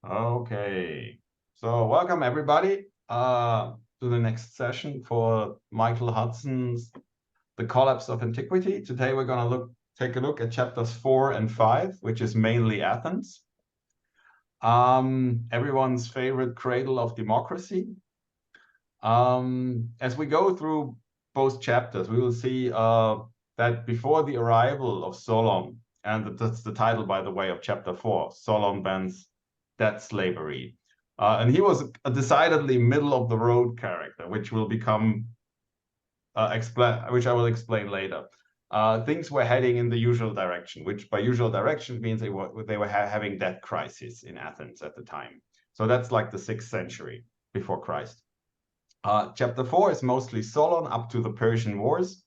Okay, so welcome everybody to the next session for Michael Hudson's The Collapse of Antiquity. Today we're going to take a look at chapters 4 and 5, which is mainly Athens. Everyone's favorite cradle of democracy. As we go through both chapters, we will see that before the arrival of Solon, and that's the title, by the way, of chapter 4, Solon bans debt slavery. And he was a decidedly middle-of-the-road character, which will become which I will explain later. Things were heading in the usual direction, which by usual direction means they were having debt crisis in Athens at the time. So that's like the 6th century before Christ. Chapter 4 is mostly Solon up to the Persian Wars.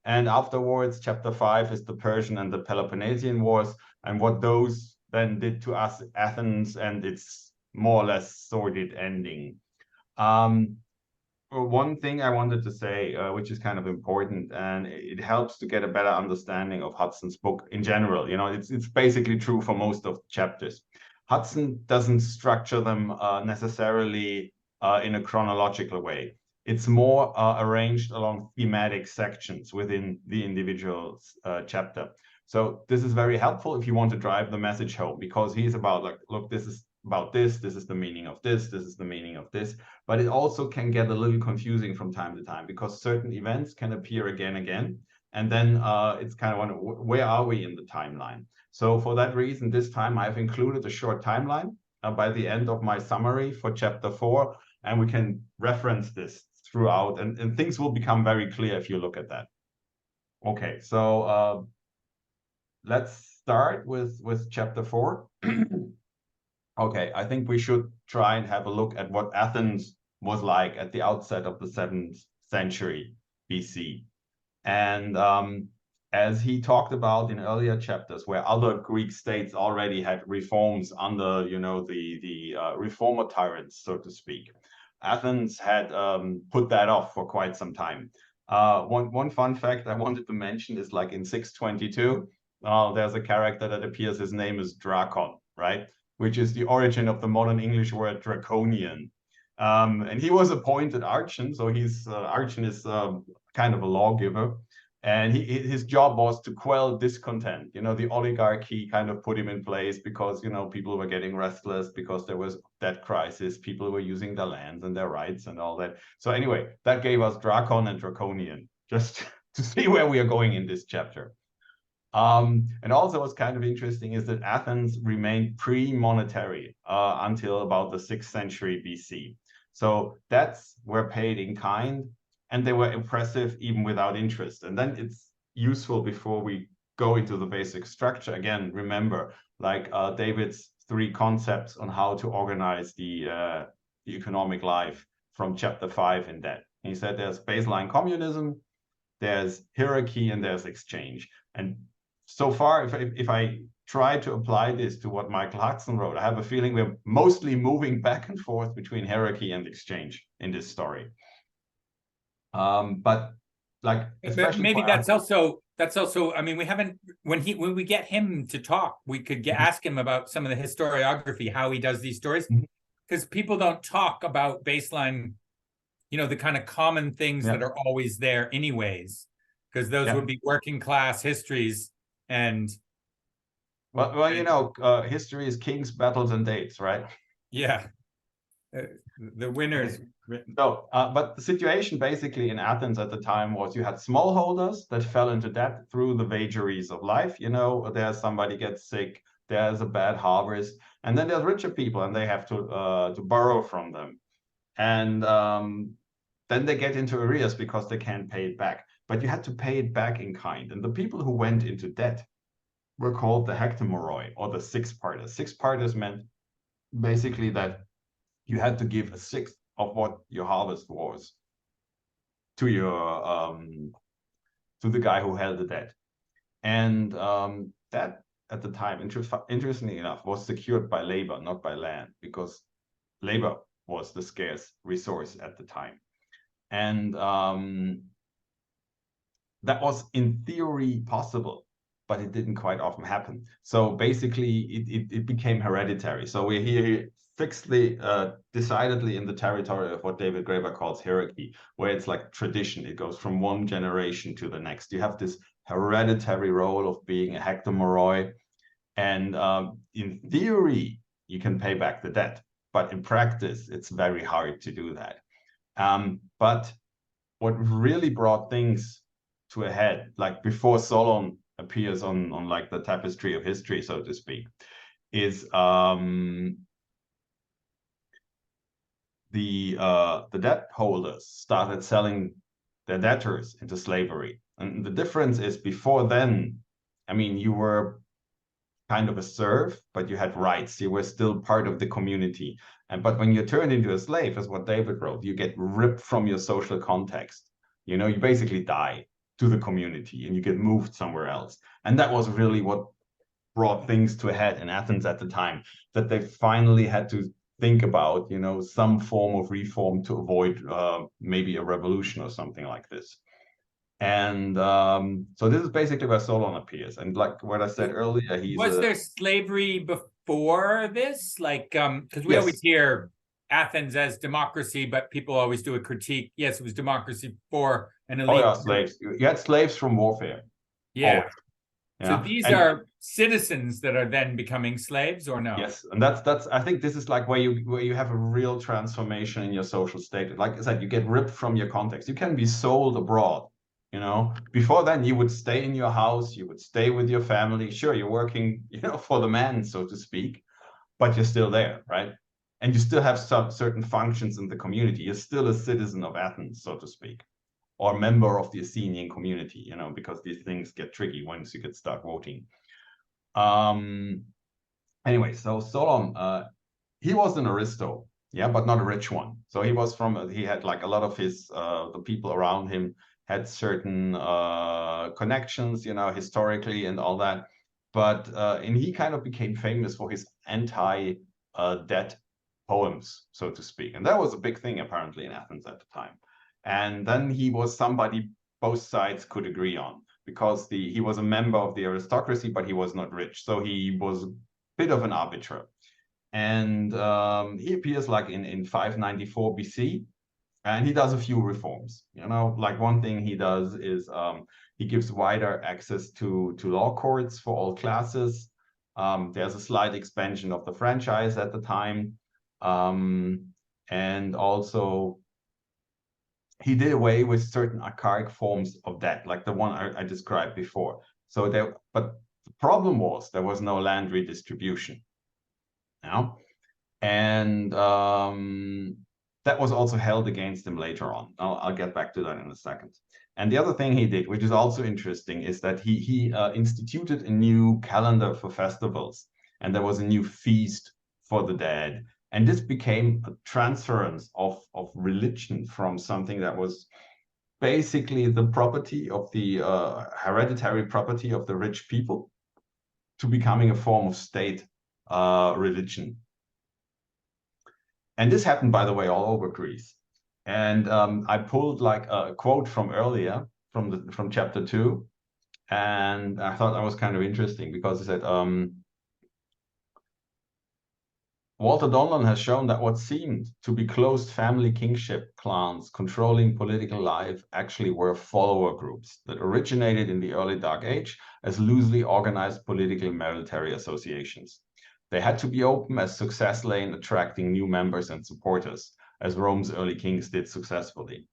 And afterwards, chapter 5 is the Persian and the Peloponnesian Wars and what those then did to us, Athens, and its more or less sordid ending. One thing I wanted to say, which is kind of important, and it helps to get a better understanding of Hudson's book in general. You know, it's basically true for most of the chapters. Hudson doesn't structure them necessarily in a chronological way. It's more arranged along thematic sections within the individual chapter. So this is very helpful if you want to drive the message home, because he's about like, look, this is about this is the meaning of this is the meaning of this. But it also can get a little confusing from time to time because certain events can appear again, and then it's kind of where are we in the timeline? So for that reason, this time I've included a short timeline by the end of my summary for chapter 4, and we can reference this throughout, and things will become very clear if you look at that. Okay, so let's start with chapter 4. Okay, I think we should try and have a look at what Athens was like at the outset of the 7th century BC. And as he talked about in earlier chapters, where other Greek states already had reforms under, you know, the reformer tyrants, so to speak, Athens had put that off for quite some time. One fun fact I wanted to mention is like in 622, there's a character that appears, his name is Drakon, right? Which is the origin of the modern English word draconian. And he was appointed archon, so he's archon is kind of a lawgiver. And his job was to quell discontent. You know, the oligarchy kind of put him in place because, you know, people were getting restless because there was debt crisis. People were using their lands and their rights and all that. So anyway, that gave us Drakon and Draconian, just to see where we are going in this chapter. And also what's kind of interesting is that Athens remained pre-monetary until about the 6th century BC. So debts were paid in kind, and they were impressive even without interest. And then it's useful before we go into the basic structure. Again, remember, like David's 3 concepts on how to organize the economic life from chapter 5 in that. He said there's baseline communism, there's hierarchy, and there's exchange. And so far, if I try to apply this to what Michael Hudson wrote, I have a feeling we're mostly moving back and forth between hierarchy and exchange in this story. But like, especially maybe that's also I mean, we haven't, when we get him to talk, we could ask him about some of the historiography, how he does these stories, because people don't talk about baseline, you know, the kind of common things that are always there anyways, because those would be working class histories. And well, you know, history is kings, battles, and dates, right? Yeah, the winners. So, but the situation basically in Athens at the time was you had smallholders that fell into debt through the vagaries of life. You know, there's somebody gets sick, there's a bad harvest, and then there's richer people, and they have to borrow from them, and then they get into arrears because they can't pay it back. But you had to pay it back in kind, and the people who went into debt were called the hectomoroi, or the six-parters. Six-parters meant basically that you had to give a sixth of what your harvest was to your to the guy who held the debt. And that at the time, interestingly enough, was secured by labor, not by land, because labor was the scarce resource at the time. And that was in theory possible. but it didn't quite often happen. So basically, it became hereditary. So we're here fixedly, decidedly in the territory of what David Graeber calls hierarchy, where it's like tradition. It goes from one generation to the next. You have this hereditary role of being a hectomoroi, and in theory, you can pay back the debt, but in practice, it's very hard to do that. But what really brought things to a head, like before Solon appears on like the tapestry of history, so to speak, is the debt holders started selling their debtors into slavery. And the difference is, before then, I mean, you were kind of a serf, but you had rights. You were still part of the community. But when you turned into a slave, as what David wrote, you get ripped from your social context. You know, you basically die to the community and you get moved somewhere else. And that was really what brought things to a head in Athens at the time, that they finally had to think about, you know, some form of reform to avoid maybe a revolution or something like this. And so this is basically where Solon appears. And like what I said earlier, was there slavery before this? Like, because we Yes. always hear Athens as democracy, but people always do a critique. Yes, it was democracy for an elite. Oh yeah, slaves. You had slaves from warfare. Yeah. Always. So these are citizens that are then becoming slaves, or no? Yes, and that's I think this is like where you have a real transformation in your social state. Like I said, you get ripped from your context. You can be sold abroad. You know, before then you would stay in your house, you would stay with your family. Sure, you're working, you know, for the man, so to speak, but you're still there, right? And you still have some certain functions in the community. You're still a citizen of Athens, so to speak, or member of the Athenian community, you know, because these things get tricky once you get start voting. Anyway, so Solon, he was an aristo, yeah, but not a rich one. So he was he had like a lot of his, the people around him had certain connections, you know, historically and all that. But, and he kind of became famous for his anti-debt poems, so to speak. And that was a big thing apparently in Athens at the time. And then he was somebody both sides could agree on, because he was a member of the aristocracy, but he was not rich. So he was a bit of an arbiter. And he appears like in 594 BC, and he does a few reforms. You know, like one thing he does is he gives wider access to law courts for all classes. There's a slight expansion of the franchise at the time. And also, he did away with certain archaic forms of debt, like the one I described before. So but the problem was there was no land redistribution. You know? And that was also held against him later on. I'll get back to that in a second. And the other thing he did, which is also interesting, is that he instituted a new calendar for festivals, and there was a new feast for the dead. And this became a transference of religion from something that was basically the property of the hereditary property of the rich people to becoming a form of state religion. And this happened, by the way, all over Greece. And I pulled like a quote from earlier, from chapter 2, and I thought that was kind of interesting, because it said, Walter Donlan has shown that what seemed to be closed family kingship clans controlling political life actually were follower groups that originated in the early Dark Age as loosely organized political military associations. They had to be open as success lay in attracting new members and supporters, as Rome's early kings did successfully.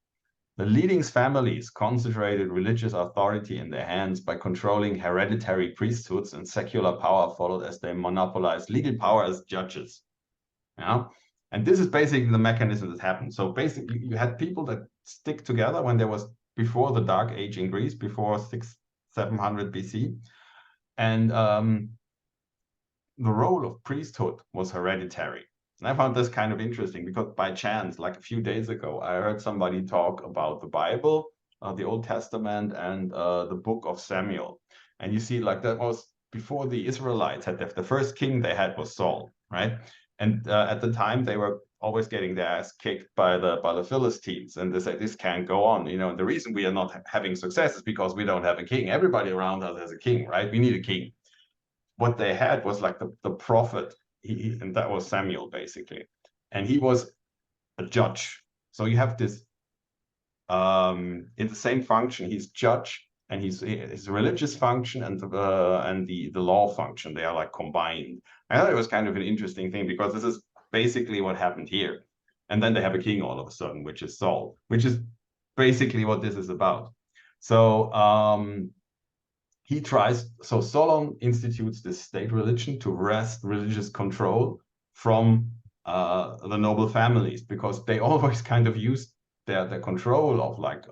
The leading families concentrated religious authority in their hands by controlling hereditary priesthoods, and secular power followed as they monopolized legal power as judges. Yeah, and this is basically the mechanism that happened. So basically, you had people that stick together when there was before the Dark Age in Greece, before 700 BC, and the role of priesthood was hereditary. And I found this kind of interesting, because by chance, like a few days ago, I heard somebody talk about the Bible, the Old Testament, and the book of Samuel. And you see, like, that was before the Israelites had the first king they had was Saul, right? And at the time, they were always getting their ass kicked by the Philistines, and they say this can't go on. And the reason we are not having success is because we don't have a king. Everybody around us has a king, right? We need a king. What they had was like the prophet, and that was Samuel basically, and he was a judge. So you have this in the same function. He's judge, and his religious function and the law function, they are like combined. I thought it was kind of an interesting thing, because this is basically what happened here. And then they have a king all of a sudden, which is Saul, which is basically what this is about. So Solon institutes this state religion to wrest religious control from the noble families, because they always kind of used their control of like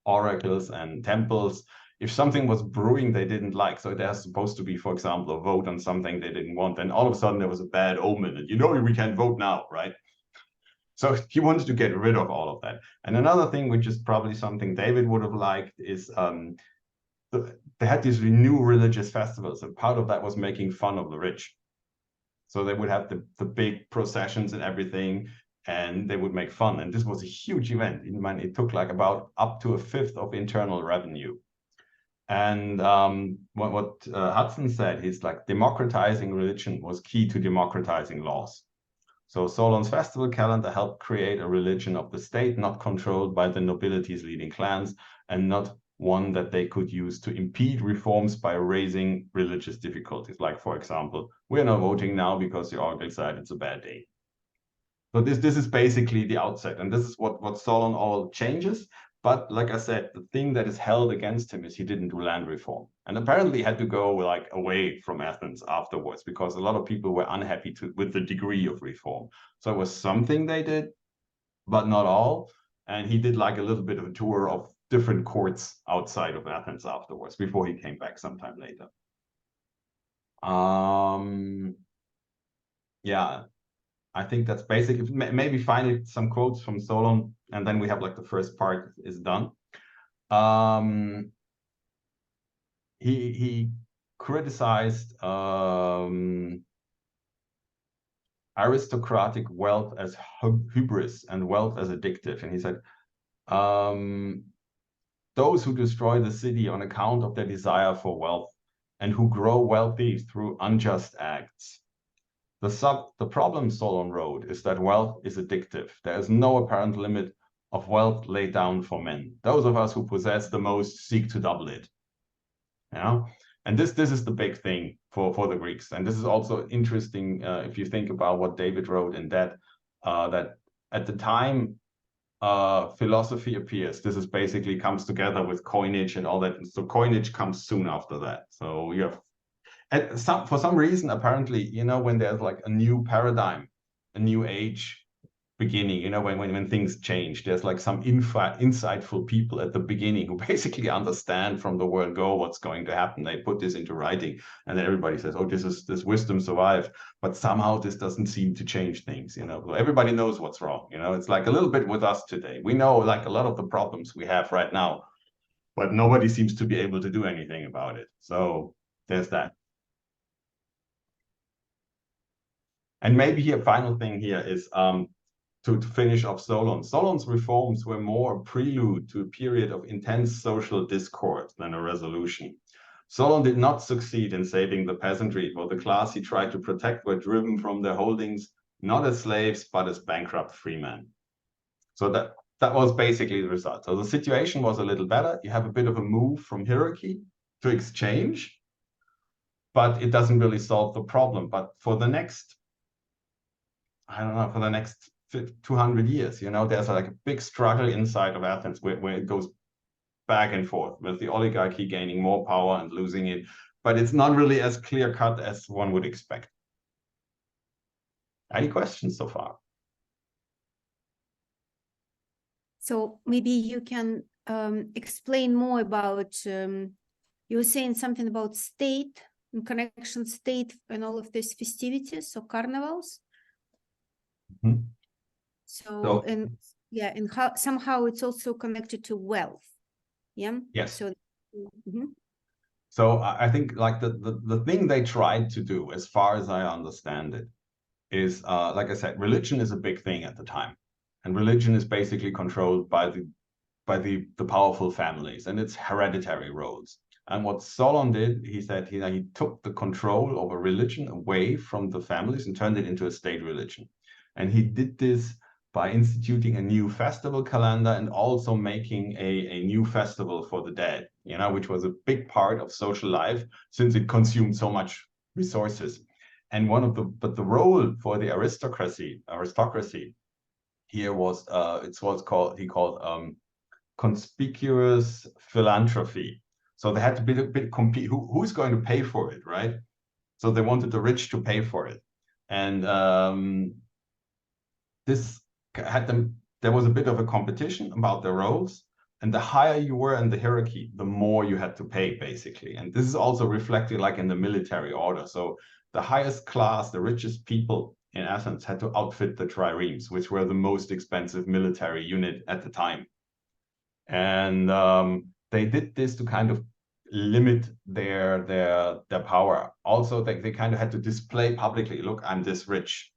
oracles and temples. If something was brewing they didn't like, so there's supposed to be, for example, a vote on something they didn't want, and all of a sudden there was a bad omen, and we can't vote now, right? So he wanted to get rid of all of that. And another thing, which is probably something David would have liked, is they had these new religious festivals, and part of that was making fun of the rich. So they would have the big processions and everything, and they would make fun. And this was a huge event. It took like about up to a fifth of internal revenue. And what Hudson said, he's like, democratizing religion was key to democratizing laws. So Solon's festival calendar helped create a religion of the state, not controlled by the nobility's leading clans, and not one that they could use to impede reforms by raising religious difficulties. Like, for example, we're not voting now because the oracle said it's a bad day. So this is basically the outset, and this is what Solon all changes. But like I said, the thing that is held against him is he didn't do land reform, and apparently had to go like away from Athens afterwards, because a lot of people were unhappy with the degree of reform. So it was something they did, but not all. And he did like a little bit of a tour of different courts outside of Athens afterwards, before he came back sometime later. Yeah, I think that's basic. Maybe finally some quotes from Solon, and then we have like the first part is done. He criticized aristocratic wealth as hubris and wealth as addictive, and he said, those who destroy the city on account of their desire for wealth, and who grow wealthy through unjust acts. The problem, Solon wrote, is that wealth is addictive. There is no apparent limit of wealth laid down for men. Those of us who possess the most seek to double it. And this is the big thing for the Greeks. And this is also interesting if you think about what David wrote in that at the time philosophy appears, this is basically comes together with coinage and all that. So coinage comes soon after that. So you have, for some reason, apparently, when there's like a new paradigm, a new age beginning, when things change, there's like some insightful people at the beginning who basically understand from the word go what's going to happen. They put this into writing, and then everybody says, oh, this wisdom survived, but somehow this doesn't seem to change things. So everybody knows what's wrong. It's like a little bit with us today. We know like a lot of the problems we have right now, but nobody seems to be able to do anything about it. So there's that. And maybe a final thing here is to finish off Solon. Solon's reforms were more a prelude to a period of intense social discord than a resolution. Solon did not succeed in saving the peasantry, for the class he tried to protect were driven from their holdings, not as slaves, but as bankrupt freemen. So that was basically the result. So the situation was a little better. You have a bit of a move from hierarchy to exchange, but it doesn't really solve the problem. But for the next, I don't know, for the next 200 years, there's like a big struggle inside of Athens where it goes back and forth with the oligarchy gaining more power and losing it, but it's not really as clear cut as one would expect. Any questions so far? So maybe you can explain more about, you were saying something about state and connection state and all of these festivities or carnivals. Mm-hmm. So and how somehow it's also connected to wealth. Yeah. Yes. So. Mm-hmm. So I think like the thing they tried to do, as far as I understand it, is, like I said, religion is a big thing at the time, and religion is basically controlled by the powerful families, and it's hereditary roles. And what Solon did, he said he took the control over religion away from the families and turned it into a state religion. And he did this by instituting a new festival calendar and also making a new festival for the dead, which was a big part of social life since it consumed so much resources. And but the role for the aristocracy here was he called conspicuous philanthropy. So they had to be a bit compete. Who's going to pay for it, right? So they wanted the rich to pay for it, and this had them. There was a bit of a competition about their roles, and the higher you were in the hierarchy, the more you had to pay, basically. And this is also reflected like in the military order. So the highest class, the richest people in Athens had to outfit the triremes, which were the most expensive military unit at the time. And they did this to kind of limit their power. Also, they kind of had to display publicly, look, I'm this rich.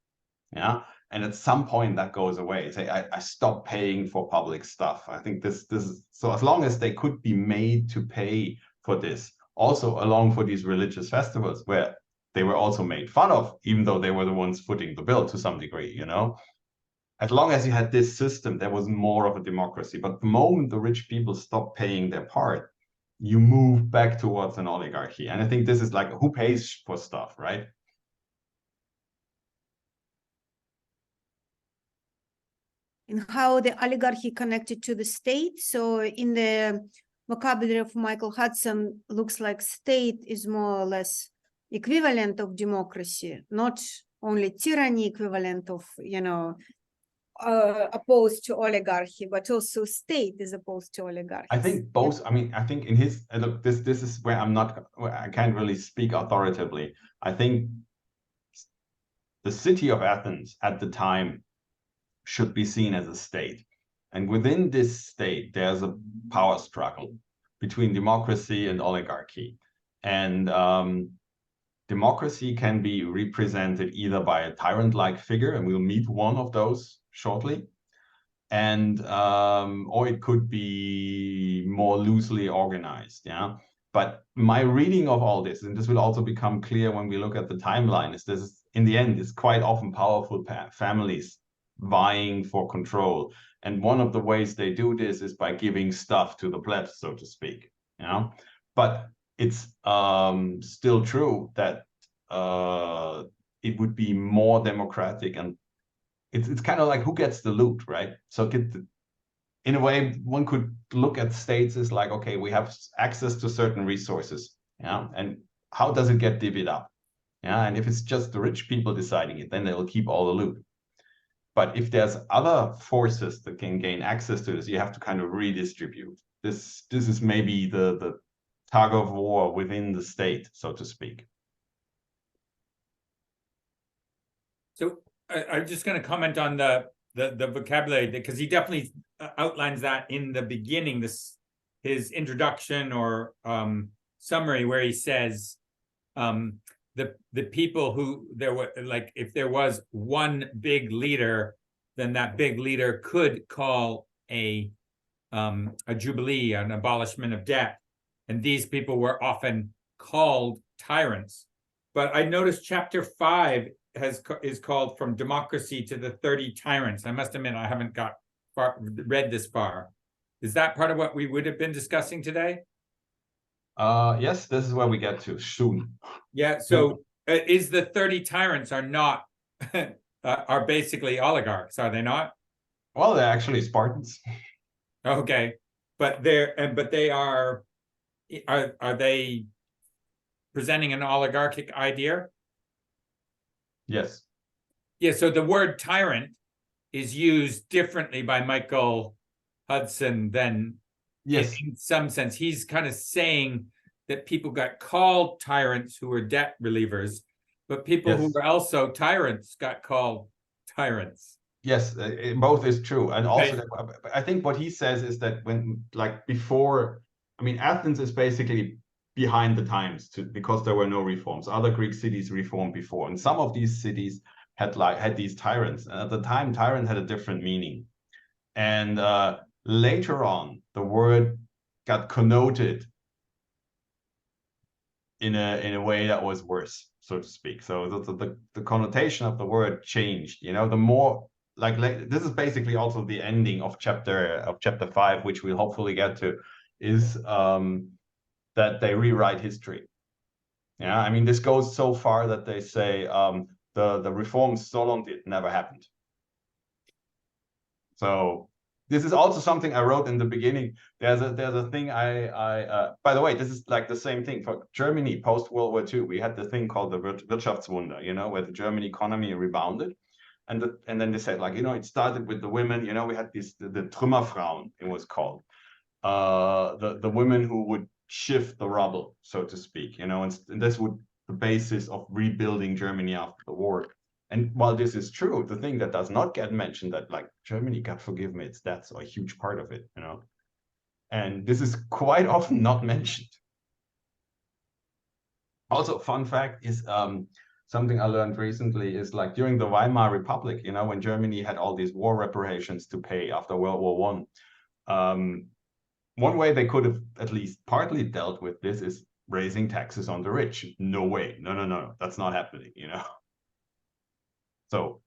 Yeah. And at some point that goes away. Say, I stop paying for public stuff. I think this is so, as long as they could be made to pay for this, also along for these religious festivals where they were also made fun of, even though they were the ones footing the bill to some degree, As long as you had this system, there was more of a democracy. But the moment the rich people stopped paying their part, you move back towards an oligarchy. And I think this is like, who pays for stuff, right? And how the oligarchy connected to the state. So in the vocabulary of Michael Hudson, looks like state is more or less equivalent of democracy, not only tyranny equivalent of, opposed to oligarchy, but also state is opposed to oligarchy. I think both. I mean, I think in his look, this is where I can't really speak authoritatively. I think the city of Athens at the time should be seen as a state, and within this state, there's a power struggle between democracy and oligarchy, and democracy can be represented either by a tyrant-like figure, and we'll meet one of those shortly, and or it could be more loosely organized. But my reading of all this, and this will also become clear when we look at the timeline, is this in the end is quite often powerful families vying for control, and one of the ways they do this is by giving stuff to the plebs, so to speak. But it's still true that it would be more democratic, and it's kind of like who gets the loot, right? So in a way, one could look at states as like, okay, we have access to certain resources, and how does it get divvied up? And if it's just the rich people deciding it, then they will keep all the loot. But if there's other forces that can gain access to this, you have to kind of redistribute. This is maybe the tug of war within the state, so to speak. So I'm just going to comment on the vocabulary, because he definitely outlines that in the beginning, his introduction or summary, where he says the people who there were, like, if there was one big leader, then that big leader could call a jubilee, an abolishment of debt, and these people were often called tyrants. But I noticed chapter 5 is called From Democracy to the 30 Tyrants. I must admit, I haven't read this far. Is that part of what we would have been discussing today? Yes, this is where we get to soon. Yeah. So is the 30 tyrants are not are basically oligarchs, are they not? Well, they're actually Spartans. Okay, but they are they presenting an oligarchic idea? Yes. Yeah, so the word tyrant is used differently by Michael Hudson than, yes, in some sense. He's kind of saying that people got called tyrants who were debt relievers, but people who were also tyrants got called tyrants. Yes, both is true. And also, I think what he says is that when, like, before, I mean, Athens is basically behind the times because there were no reforms. Other Greek cities reformed before, and some of these cities had these tyrants. And at the time, tyrant had a different meaning. And later on, the word got connoted in a way that was worse, so to speak. So the connotation of the word changed. You know, the more like this is basically also the ending of chapter 5, which we'll hopefully get to, is that they rewrite history. Yeah, I mean, this goes so far that they say the reforms Solon did never happened. So this is also something I wrote in the beginning. There's a thing by the way, this is like the same thing for Germany post World War II. We had the thing called the Wirtschaftswunder, you know, where the German economy rebounded. And then they said, like, you know, it started with the women, you know, we had this, the Trümmerfrauen, it was called. The women who would shift the rubble, so to speak, you know, and this would the basis of rebuilding Germany after the war. And while this is true, the thing that does not get mentioned, that like Germany, God forgive me, that's a huge part of it, you know. And this is quite often not mentioned. Also, fun fact is something I learned recently is like during the Weimar Republic, you know, when Germany had all these war reparations to pay after World War I, one way they could have at least partly dealt with this is raising taxes on the rich. No way. No, that's not happening, you know. So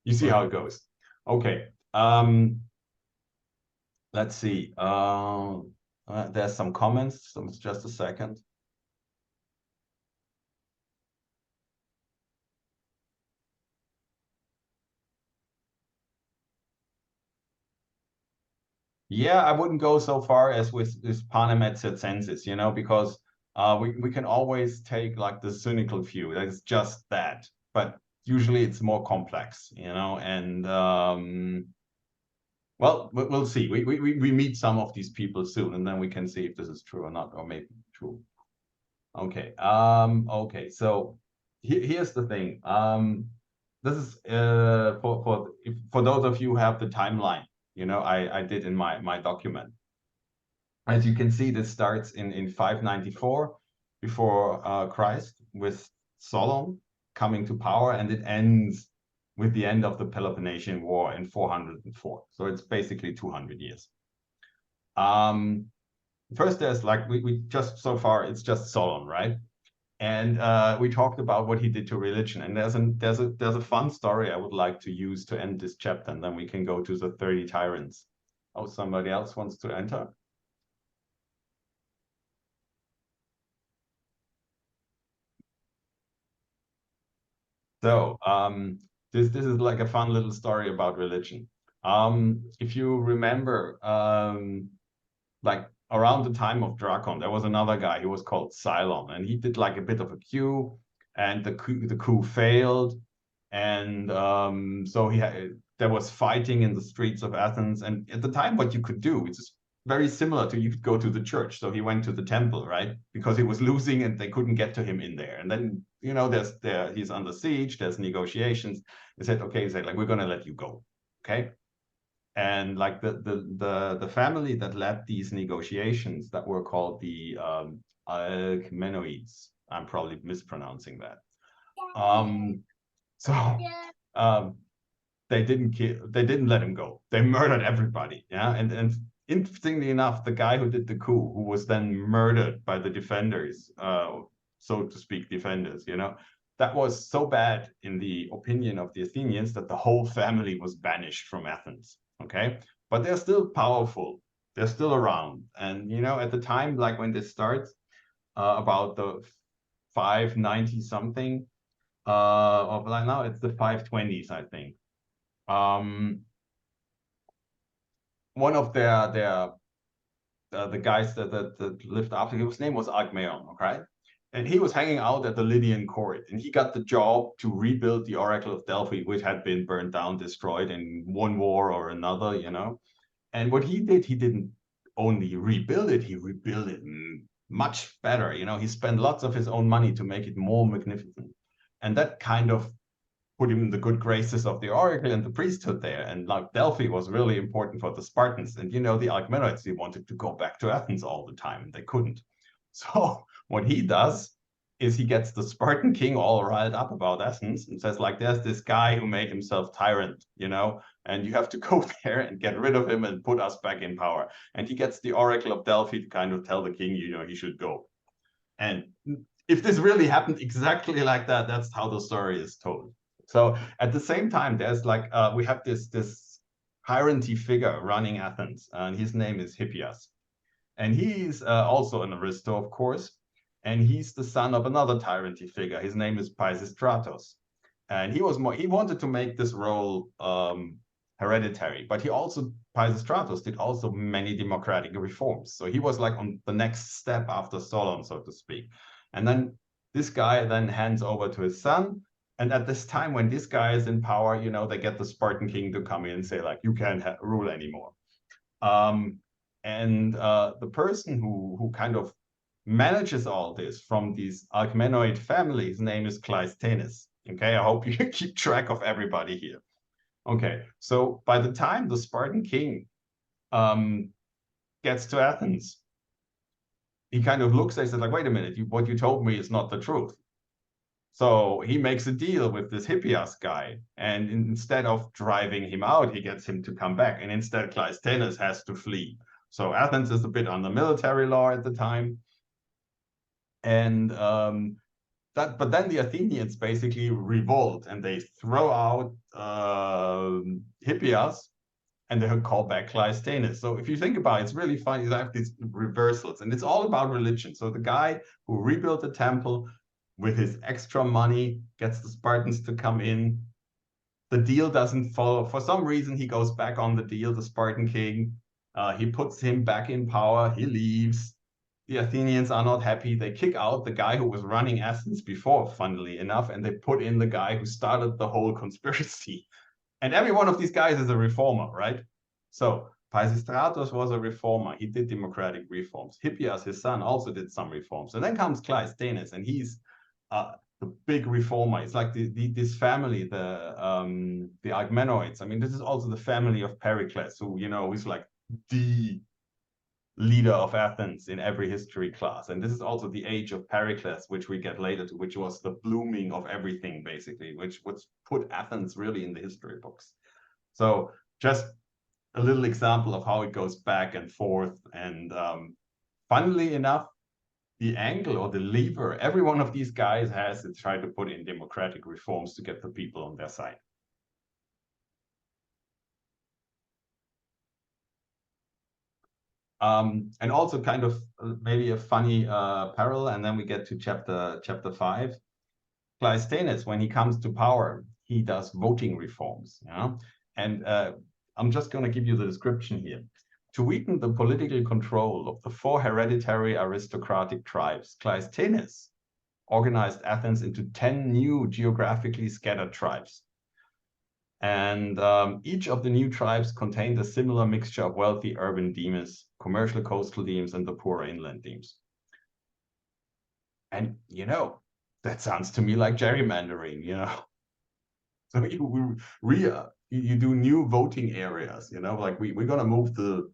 you see how it goes. Okay. Let's see. There's some comments. So just a second. Yeah, I wouldn't go so far as with panem et circenses, you know, because we can always take like the cynical view. That's just that. But usually it's more complex, you know, and well, we'll see. We meet some of these people soon, and then we can see if this is true or not, or maybe true. Okay. Okay. So here's the thing. This is for those of you who have the timeline, you know, I did in my document. As you can see, this starts in 594 before Christ with Solon coming to power, and it ends with the end of the Peloponnesian War in 404. So it's basically 200 years. First, there's like we just so far it's just Solon, right? And we talked about what he did to religion. And there's a fun story I would like to use to end this chapter, and then we can go to the 30 tyrants. Oh, somebody else wants to enter? So this is like a fun little story about religion. If you remember, like around the time of Drakon, there was another guy. He was called Solon, and he did like a bit of a coup, and the coup failed, and so there was fighting in the streets of Athens. And at the time, what you could do, it's very similar to you could go to the church. So he went to the temple, right? Because he was losing and they couldn't get to him in there. And then, you know, he's under siege, there's negotiations. They said, okay, they said, like, we're gonna let you go. Okay. And like the family that led these negotiations that were called the Alcmenoids. I'm probably mispronouncing that. They didn't let him go. They murdered everybody. Yeah, and interestingly enough, the guy who did the coup, who was then murdered by the defenders, so to speak, defenders, you know, that was so bad in the opinion of the Athenians that the whole family was banished from Athens. Okay, but they're still powerful. They're still around, and you know, at the time, like when this starts, about the 590 something, of like now it's the 520s, I think. One of the guys that lived after, his name was Alcmaeon, okay? And he was hanging out at the Lydian court, and he got the job to rebuild the Oracle of Delphi, which had been burned down, destroyed in one war or another, you know. And what he did, he didn't only rebuild it, he rebuilt it much better, you know. He spent lots of his own money to make it more magnificent. And that kind of put him in the good graces of the oracle and the priesthood there. And like Delphi was really important for the Spartans. And you know, the Alcmenoids, they wanted to go back to Athens all the time, and they couldn't. So what he does is he gets the Spartan king all riled up about Athens and says, like, there's this guy who made himself tyrant, you know, and you have to go there and get rid of him and put us back in power. And he gets the Oracle of Delphi to kind of tell the king, you know, he should go. And if this really happened exactly like that, that's how the story is told. So at the same time, there's like, we have this tyrant-y figure running Athens, and his name is Hippias. And he's also an aristo, of course. And he's the son of another tyrant-y figure. His name is Pisistratos. And he wanted to make this role hereditary, but Pisistratos did also many democratic reforms. So he was like on the next step after Solon, so to speak. And then this guy then hands over to his son. And at this time, when this guy is in power, you know, they get the Spartan king to come in and say, like, you can't rule anymore. The person who kind of manages all this from these Alcmenoid families, his name is Cleisthenes. Okay, I hope you keep track of everybody here. Okay, so by the time the Spartan king gets to Athens, he kind of looks and says, like, wait a minute, what you told me is not the truth. So he makes a deal with this Hippias guy, and instead of driving him out, he gets him to come back, and instead Cleisthenes has to flee. So Athens is a bit under military law at the time. And but then the Athenians basically revolt, and they throw out Hippias, and they call back Cleisthenes. So if you think about it, it's really funny. You have these reversals, and it's all about religion. So the guy who rebuilt the temple with his extra money gets the Spartans to come in. The deal doesn't follow. For some reason, he goes back on the deal, the Spartan king. He puts him back in power. He leaves. The Athenians are not happy. They kick out the guy who was running Athens before, funnily enough, and they put in the guy who started the whole conspiracy. And every one of these guys is a reformer, right? So Pisistratos was a reformer. He did democratic reforms. Hippias, his son, also did some reforms. And then comes Cleisthenes, and he's the big reformer. It's like this family, the Alcmenoids. I mean, this is also the family of Pericles, who, you know, is like the leader of Athens in every history class. And this is also the age of Pericles, which we get later to, which was the blooming of everything, basically, which put Athens really in the history books. So just a little example of how it goes back and forth. And funnily enough, the angle or the lever every one of these guys has to try to put in democratic reforms to get the people on their side. And also kind of maybe a funny parallel, and then we get to chapter 5. Cleisthenes, when he comes to power, he does voting reforms. You know? And I'm just going to give you the description here. To weaken the political control of the 4 hereditary aristocratic tribes, Cleisthenes organized Athens into 10 new geographically scattered tribes. And each of the new tribes contained a similar mixture of wealthy urban demes, commercial coastal demes, and the poorer inland demes. And, you know, that sounds to me like gerrymandering, you know. So you do new voting areas, you know, like we're going to move the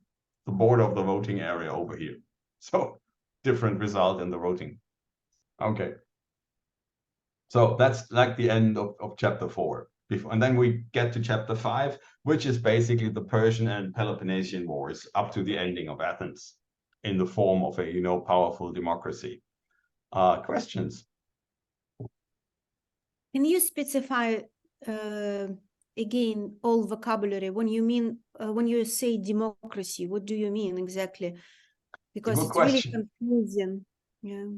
border of the voting area over here. So different result in the voting. Okay. So that's like the end of chapter 4. And then we get to chapter 5, which is basically the Persian and Peloponnesian Wars up to the ending of Athens in the form of a, you know, powerful democracy. Questions? Can you specify again all vocabulary when you mean when you say democracy? What do you mean exactly? Because it's really confusing. Yeah.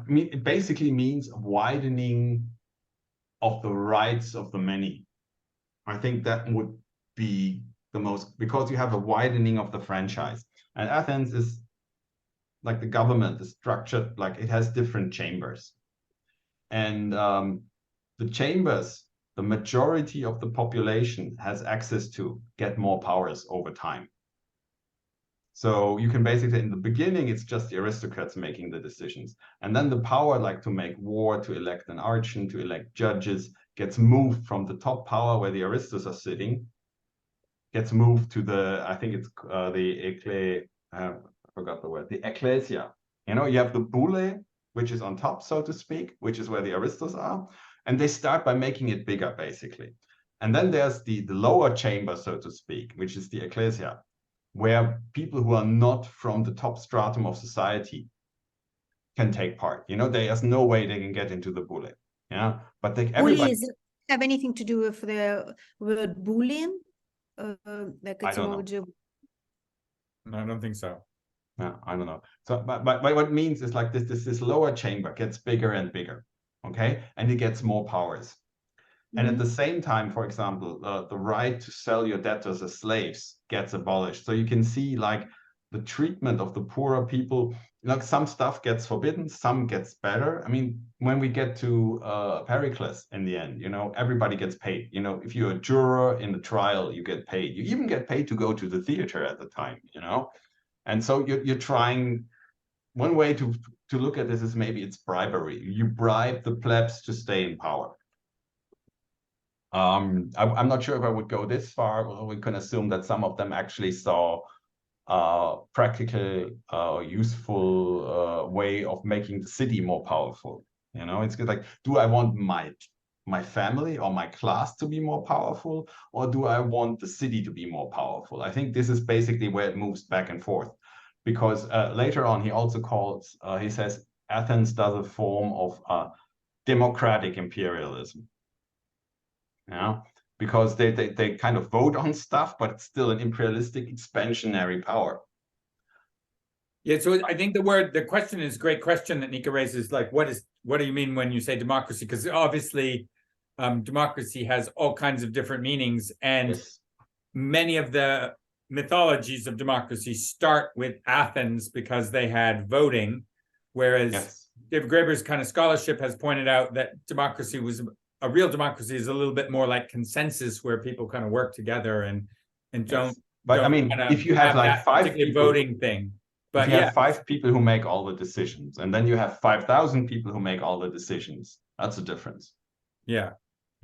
It basically means widening of the rights of the many. I think that would be the most, because you have a widening of the franchise. And Athens is like the government is structured, like it has different chambers. And the chambers, the majority of the population has access to get more powers over time. So you can basically, in the beginning, it's just the aristocrats making the decisions. And then the power, like to make war, to elect an archon, to elect judges, gets moved from the top power where the aristos are sitting, gets moved to the, I think it's I forgot the word, the ecclesia. You know, you have the bulle, which is on top, so to speak, which is where the aristos are. And they start by making it bigger, basically. And then there's the lower chamber, so to speak, which is the ecclesia, where people who are not from the top stratum of society can take part. You know, there's no way they can get into the bulle. Yeah, but everybody. Does it have anything to do with the word bullying? Like etymology? No, I don't think so. Yeah, I don't know. So, but what it means is like this lower chamber gets bigger and bigger, okay, and it gets more powers. And at the same time, for example, the right to sell your debtors as slaves gets abolished. So you can see like the treatment of the poorer people, like some stuff gets forbidden, some gets better. I mean, when we get to Pericles in the end, you know, everybody gets paid. You know, if you're a juror in the trial, you get paid. You even get paid to go to the theater at the time, you know. And so you're trying, one way to look at this is maybe it's bribery. You bribe the plebs to stay in power. I'm not sure if I would go this far. We can assume that some of them actually saw practical, useful way of making the city more powerful. You know, it's like, do I want my family or my class to be more powerful, or do I want the city to be more powerful? I think this is basically where it moves back and forth, because later on he also calls, he says, Athens does a form of democratic imperialism. Yeah, because they kind of vote on stuff, but it's still an imperialistic expansionary power. Yeah, so I think the question is a great question that Nika raises, like, what do you mean when you say democracy? Because obviously democracy has all kinds of different meanings, and yes, many of the mythologies of democracy start with Athens because they had voting, whereas yes, David Graeber's kind of scholarship has pointed out that democracy was a real democracy is a little bit more like consensus, where people kind of work together and don't. Yes. But I mean, if you have like 5 people, voting thing, but if you have 5 people who make all the decisions, and then you have 5,000 people who make all the decisions, that's a difference. Yeah,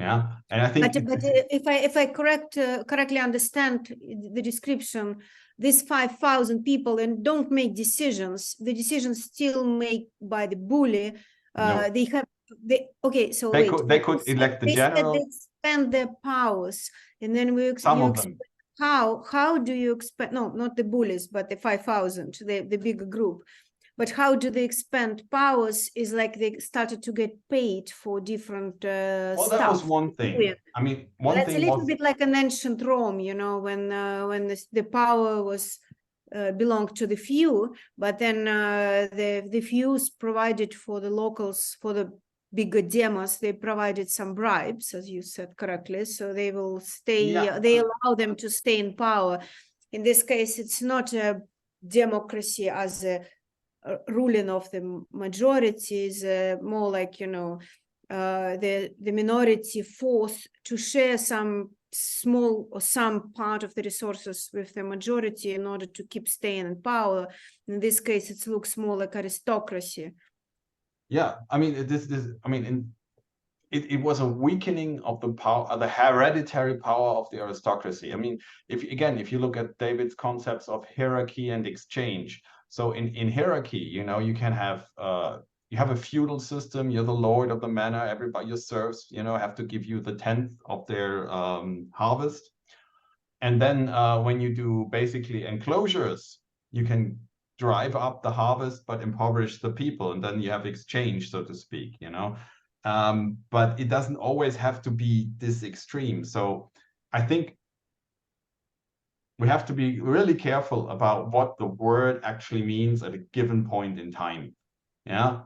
yeah, and I think. But if I correctly understand the description, these 5,000 people and don't make decisions. The decisions still made by the bully. No. They have. Okay, so they could elect the general. They expand their powers, and then some of them. How do you expand? No, not the bullies, but the 5,000, the bigger group. But how do they expand powers? Is like they started to get paid for different well, stuff. That was one thing. I mean, that's a little bit like an ancient Rome, you know, when the power was. Belonged to the few, but then the fews provided for the locals, for the bigger demos, they provided some bribes, as you said correctly, so they will stay. Yeah. They allow them to stay in power. In this case, it's not a democracy as a ruling of the majority, is more like, you know, the minority forced to share some small or some part of the resources with the majority in order to keep staying in power. In this case, it looks more like aristocracy. Yeah, I mean, it was a weakening of the power, the hereditary power of the aristocracy. I mean, if you look at David's concepts of hierarchy and exchange, so in hierarchy, you know, you can have you have a feudal system. You're the lord of the manor. Everybody, your serfs, you know, have to give you the 10th of their harvest. And then when you do basically enclosures, you can drive up the harvest but impoverish the people, and then you have exchange, so to speak, you know. But it doesn't always have to be this extreme. So I think we have to be really careful about what the word actually means at a given point in time. Yeah.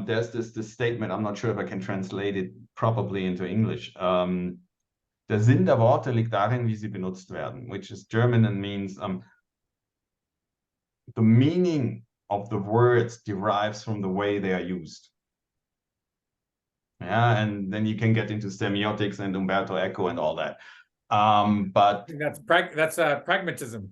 There's this statement, I'm not sure if I can translate it properly into English. Der Sinn der Worte liegt darin, wie sie benutzt werden, which is German and means the meaning of the words derives from the way they are used. Yeah, and then you can get into semiotics and Umberto Eco and all that. But that's pragmatism.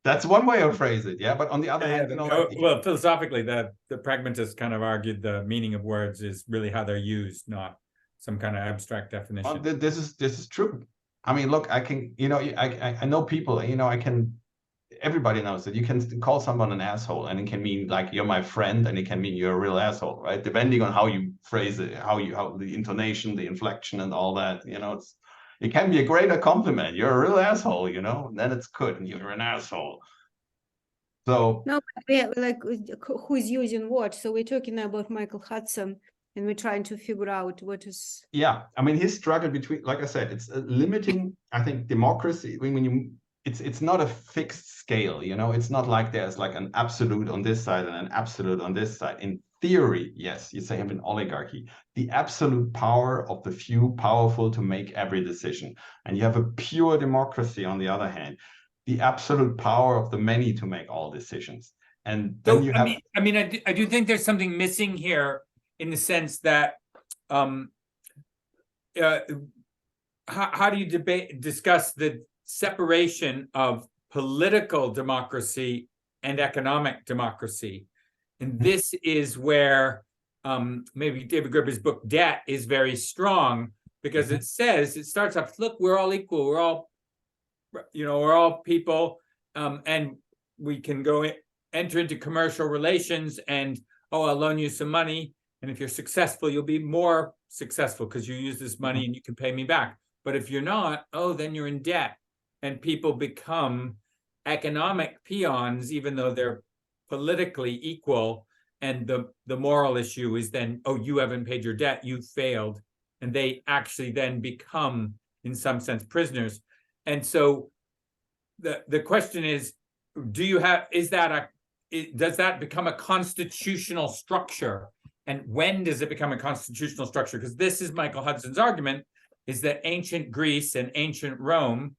That's one way of phrase it, yeah. But on the other hand, you know, well, philosophically, the pragmatists kind of argued the meaning of words is really how they're used, not some kind of abstract definition. This is true. I mean, look, I can, you know, I know people, you know, I can. everybody knows that you can call someone an asshole, and it can mean like you're my friend, and it can mean you're a real asshole, right? Depending on how you phrase it, how the intonation, the inflection, and all that. It can be a greater compliment. You're a real asshole, and then it's good, and you're an asshole. So no, but we have, like, who's using what? So we're talking about Michael Hudson, and we're trying to figure out what is. Yeah, I mean, his struggle between, like I said, it's limiting, I think, democracy. It's not a fixed scale, it's not like there's like an absolute on this side and an absolute on this side. In theory, yes, you say have an oligarchy, the absolute power of the few powerful to make every decision. And you have a pure democracy on the other hand, the absolute power of the many to make all decisions. And then So, you have. I do think there's something missing here in the sense that how do you discuss the separation of political democracy and economic democracy? And this is where maybe David Graeber's book Debt is very strong, because it starts off, look, we're all equal, we're all people, and we can enter into commercial relations, and I'll loan you some money, and if you're successful, you'll be more successful because you use this money and you can pay me back. But if you're not, then you're in debt, and people become economic peons, even though they're politically equal. And the moral issue is then, you haven't paid your debt, you failed. And they actually then become, in some sense, prisoners. And so the question is, does that become a constitutional structure? And when does it become a constitutional structure? Because this is Michael Hudson's argument, is that ancient Greece and ancient Rome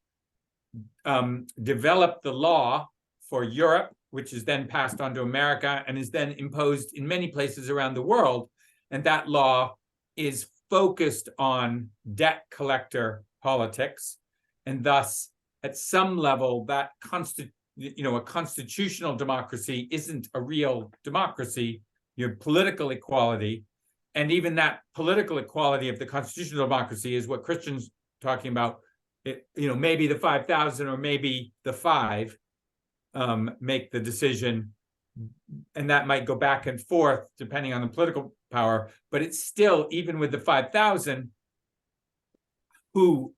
developed the law for Europe, which is then passed on to America and is then imposed in many places around the world. And that law is focused on debt collector politics. And thus, at some level, that a constitutional democracy isn't a real democracy. You have political equality. And even that political equality of the constitutional democracy is what Christian's talking about. Maybe the 5,000 or maybe the 5 make the decision, and that might go back and forth depending on the political power. But it's still, even with the 5,000, who